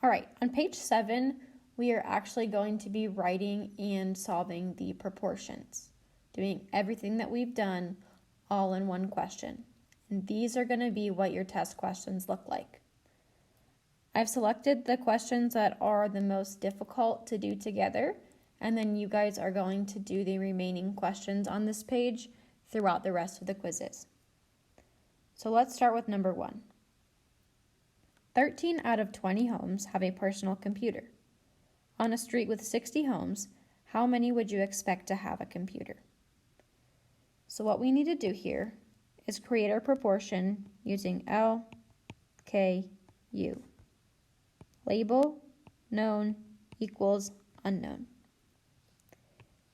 All right, on page 7, we are actually going to be writing and solving the proportions, doing everything that we've done all in one question. And these are going to be what your test questions look like. I've selected the questions that are the most difficult to do together, and then you guys are going to do the remaining questions on this page throughout the rest of the quizzes. So let's start with number 1. 13 out of 20 homes have a personal computer. On a street with 60 homes, how many would you expect to have a computer? So what we need to do here is create our proportion using L, K, U. Label, known, equals, unknown.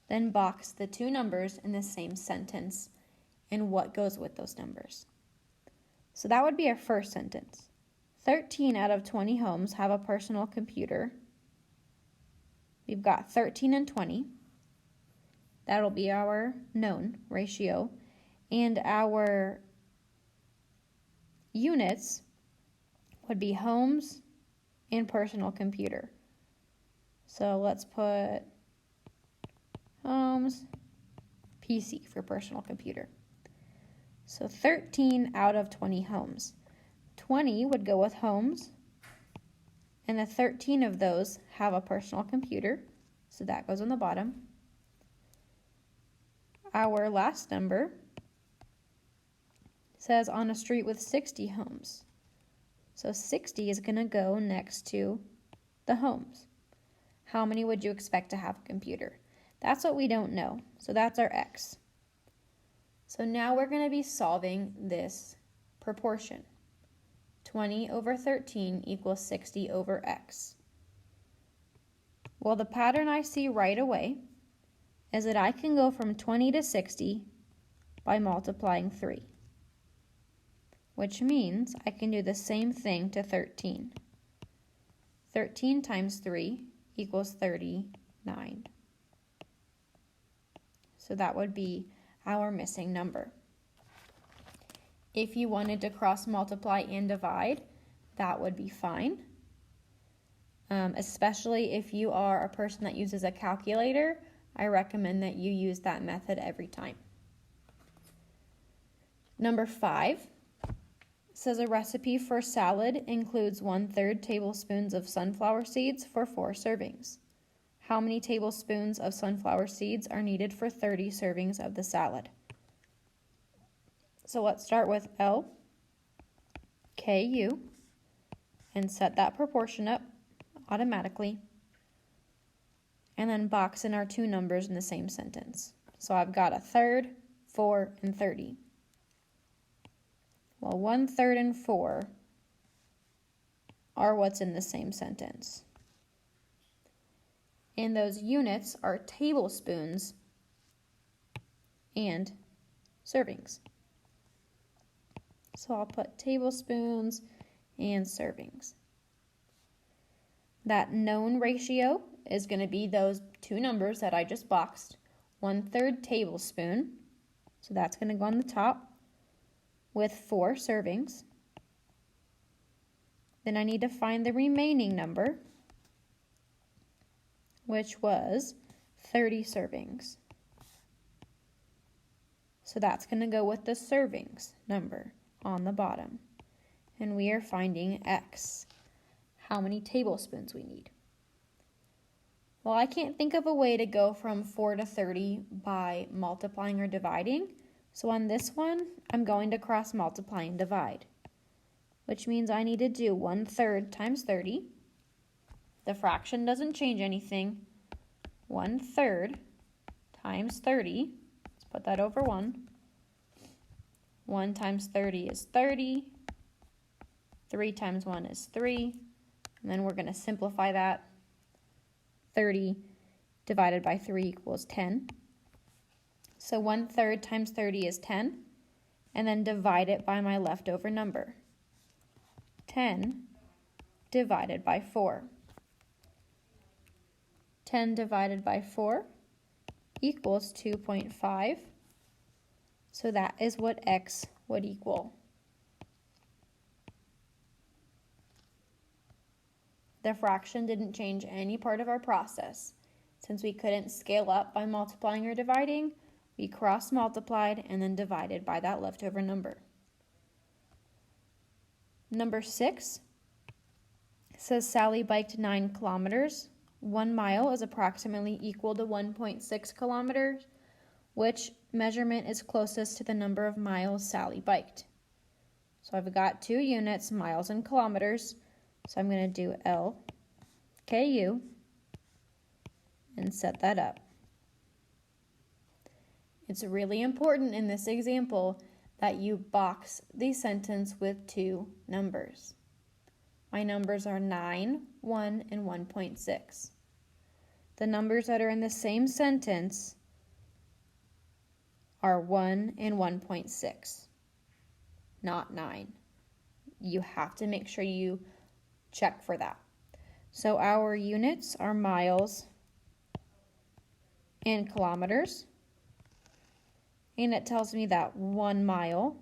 Then box the two numbers in the same sentence and what goes with those numbers. So that would be our first sentence. 13 out of 20 homes have a personal computer. We've got 13 and 20. That'll be our known ratio. And our units would be homes and personal computer. So let's put homes, PC for personal computer. So 13 out of 20 homes. 20 would go with homes, and the 13 of those have a personal computer, so that goes on the bottom. Our last number says on a street with 60 homes. So 60 is going to go next to the homes. How many would you expect to have a computer? That's what we don't know, so that's our X. So now we're going to be solving this proportion. 20 over 13 equals 60 over X. Well, the pattern I see right away is that I can go from 20 to 60 by multiplying 3, which means I can do the same thing to 13. 13 times 3 equals 39. So that would be our missing number. If you wanted to cross multiply and divide, that would be fine. Especially if you are a person that uses a calculator, I recommend that you use that method every time. Number 5 says a recipe for salad includes 1/3 tablespoons of sunflower seeds for 4 servings. How many tablespoons of sunflower seeds are needed for 30 servings of the salad? So let's start with L, K, U, and set that proportion up automatically. And then box in our two numbers in the same sentence. So I've got 1/3, 4, and 30. Well, 1/3 and 4 are what's in the same sentence. And those units are tablespoons and servings. So I'll put tablespoons and servings. That known ratio is going to be those two numbers that I just boxed. 1/3 tablespoon, so that's going to go on the top with 4 servings. Then I need to find the remaining number, which was 30 servings. So that's going to go with the servings number on the bottom. And we are finding X, how many tablespoons we need. Well, I can't think of a way to go from 4 to 30 by multiplying or dividing. So on this one, I'm going to cross multiply and divide, which means I need to do 1/3 times 30. The fraction doesn't change anything. 1/3 times 30, let's put that over 1. 1 times 30 is 30. 3 times 1 is 3. And then we're going to simplify that. 30 divided by 3 equals 10. So 1/3 times 30 is 10. And then divide it by my leftover number. 10 divided by 4. 10 divided by 4 equals 2.5. So that is what X would equal. the fraction didn't change any part of our process. Since we couldn't scale up by multiplying or dividing, we cross-multiplied and then divided by that leftover number. Number 6 says Sally biked 9 kilometers. 1 mile is approximately equal to 1.6 kilometers. Which measurement is closest to the number of miles Sally biked? So I've got 2 units, miles and kilometers. So I'm going to do LKU and set that up. It's really important in this example that you box the sentence with 2 numbers. My numbers are 9, 1, and 1.6. The numbers that are in the same sentence are 1 and 1.6, not 9. You have to make sure you check for that. So our units are miles and kilometers. And it tells me that 1 mile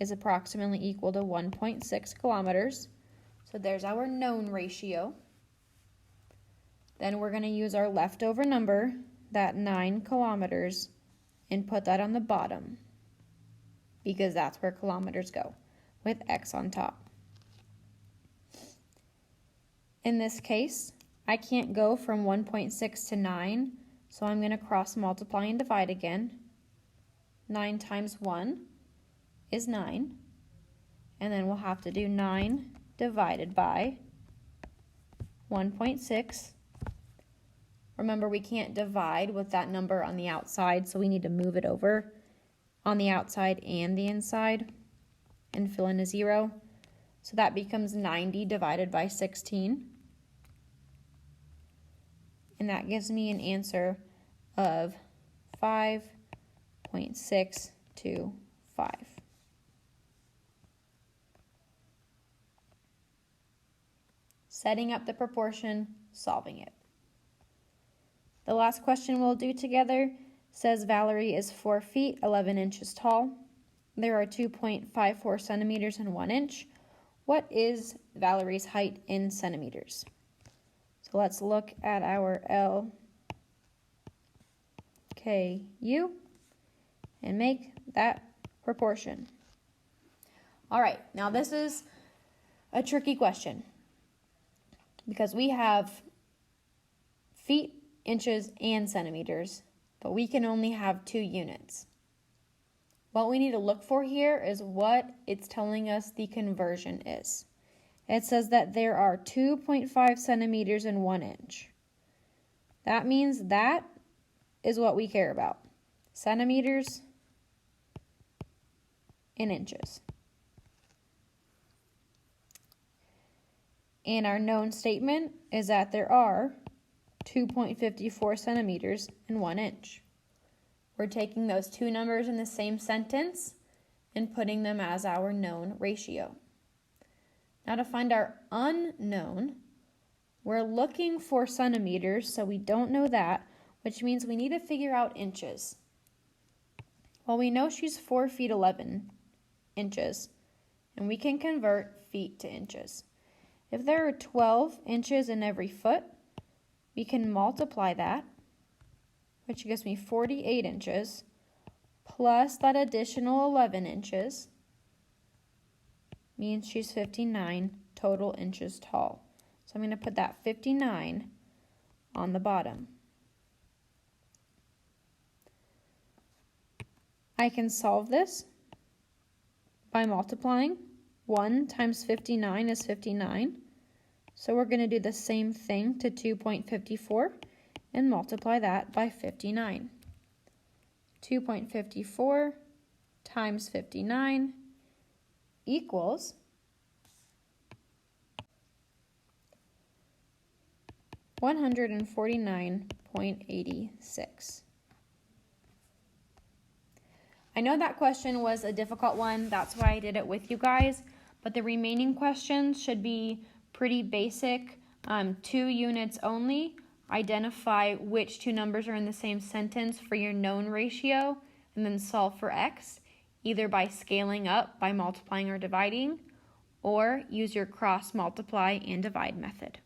is approximately equal to 1.6 kilometers. So there's our known ratio. Then we're going to use our leftover number, that 9 kilometers, and put that on the bottom because that's where kilometers go, with X on top. In this case, I can't go from 1.6 to 9, so I'm going to cross multiply and divide again. 9 times 1 is 9, and then we'll have to do 9 divided by 1.6. Remember, we can't divide with that number on the outside, so we need to move it over on the outside and the inside and fill in a 0. So that becomes 90 divided by 16. And that gives me an answer of 5.625. Setting up the proportion, solving it. The last question we'll do together says Valerie is 4 feet 11 inches tall. There are 2.54 centimeters and 1 inch. What is Valerie's height in centimeters? So let's look at our LKU and make that proportion. All right, now this is a tricky question because we have feet, inches, and centimeters, but we can only have 2 units. What we need to look for here is what it's telling us the conversion is. It says that there are 2.5 centimeters and 1 inch. That means that is what we care about. Centimeters and inches. And our known statement is that there are 2.54 centimeters and 1 inch. We're taking those 2 numbers in the same sentence and putting them as our known ratio. Now to find our unknown, we're looking for centimeters, so we don't know that, which means we need to figure out inches. Well, we know she's 4 feet 11 inches, and we can convert feet to inches. If there are 12 inches in every foot, we can multiply that, which gives me 48 inches, plus that additional 11 inches, means she's 59 total inches tall. So I'm going to put that 59 on the bottom. I can solve this by multiplying. 1 times 59 is 59. So we're going to do the same thing to 2.54 and multiply that by 59. 2.54 times 59 equals 149.86. I know that question was a difficult one, that's why I did it with you guys, but the remaining questions should be pretty basic. 2 units only. Identify which 2 numbers are in the same sentence for your known ratio, and then solve for x, either by scaling up by multiplying or dividing, or use your cross multiply and divide method.